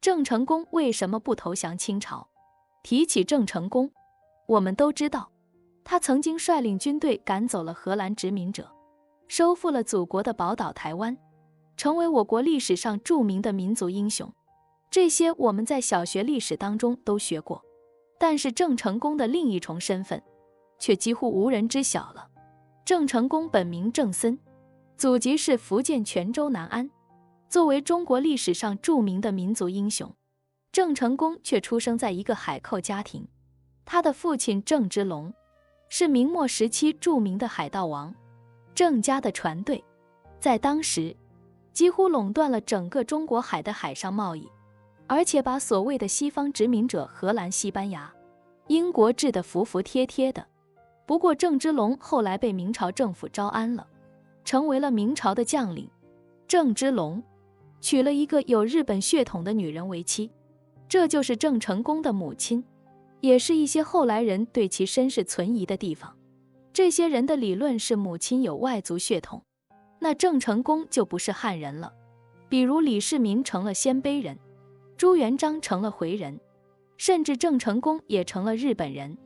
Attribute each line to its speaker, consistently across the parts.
Speaker 1: 郑成功为什么不投降清朝？提起郑成功，我们都知道，他曾经率领军队赶走了荷兰殖民者，收复了祖国的宝岛台湾，成为我国历史上著名的民族英雄。这些我们在小学历史当中都学过，但是郑成功的另一重身份却几乎无人知晓了。郑成功本名郑森，祖籍是福建泉州南安。作为中国历史上著名的民族英雄，郑成功却出生在一个海寇家庭。他的父亲郑芝龙是明末时期著名的海盗王，郑家的船队在当时几乎垄断了整个中国海的海上贸易，而且把所谓的西方殖民者荷兰、西班牙、英国治得服服帖帖的。不过郑芝龙后来被明朝政府招安了，成为了明朝的将领。郑芝龙娶了一个有日本血统的女人为妻，这就是郑成功的母亲，也是一些后来人对其身世存疑的地方。这些人的理论是母亲有外族血统，那郑成功就不是汉人了。比如李世民成了鲜卑人，朱元璋成了回人，甚至郑成功也成了日本人。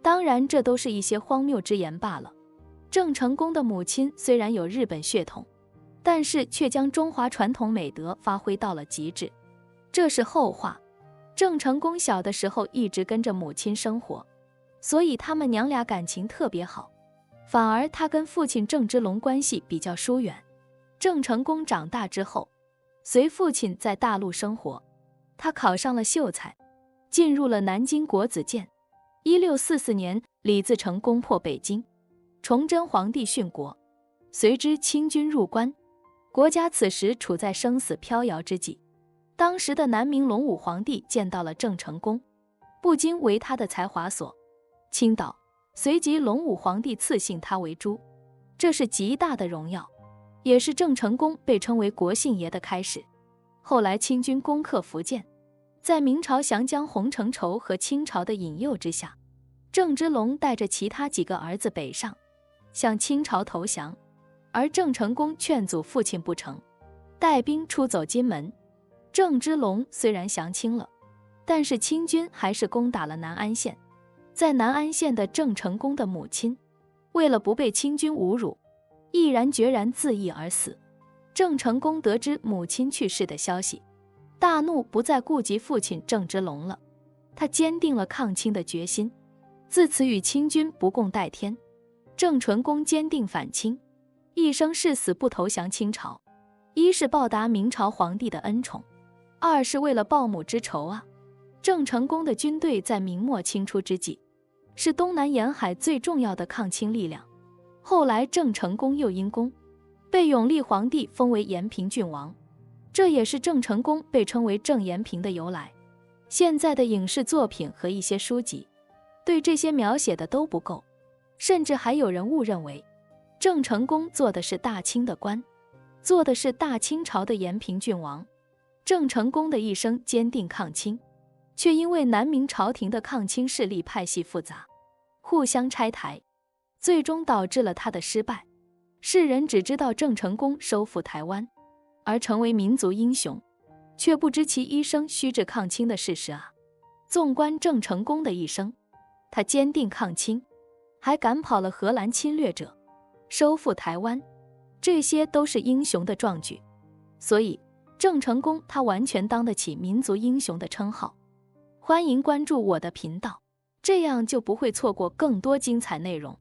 Speaker 1: 当然，这都是一些荒谬之言罢了。郑成功的母亲虽然有日本血统，但是却将中华传统美德发挥到了极致，这是后话。郑成功小的时候一直跟着母亲生活，所以他们娘俩感情特别好，反而他跟父亲郑芝龙关系比较疏远。郑成功长大之后，随父亲在大陆生活，他考上了秀才，进入了南京国子监。1644年，李自成攻破北京，崇祯皇帝殉国，随之清军入关，国家此时处在生死飘摇之际。当时的南明隆武皇帝见到了郑成功，不禁为他的才华所倾倒，随即隆武皇帝赐姓他为朱，这是极大的荣耀，也是郑成功被称为国姓爷的开始。后来清军攻克福建，在明朝降将洪承畴和清朝的引诱之下，郑芝龙带着其他几个儿子北上，向清朝投降，而郑成功劝阻父亲不成，带兵出走金门。郑芝龙虽然降清了，但是清军还是攻打了南安县。在南安县的郑成功的母亲，为了不被清军侮辱，毅然决然自缢而死。郑成功得知母亲去世的消息，大怒，不再顾及父亲郑芝龙了。他坚定了抗清的决心，自此与清军不共戴天。郑成功坚定反清，一生誓死不投降清朝，一是报答明朝皇帝的恩宠，二是为了报母之仇啊。郑成功的军队在明末清初之际，是东南沿海最重要的抗清力量。后来郑成功又因功，被永历皇帝封为延平郡王，这也是郑成功被称为郑延平的由来。现在的影视作品和一些书籍对这些描写的都不够，甚至还有人误认为郑成功做的是大清的官，做的是大清朝的延平郡王。郑成功的一生坚定抗清，却因为南明朝廷的抗清势力派系复杂，互相拆台，最终导致了他的失败。世人只知道郑成功收复台湾，而成为民族英雄，却不知其一生虚掷抗清的事实啊。纵观郑成功的一生，他坚定抗清，还赶跑了荷兰侵略者，收复台湾，这些都是英雄的壮举。所以郑成功他完全当得起民族英雄的称号。欢迎关注我的频道，这样就不会错过更多精彩内容。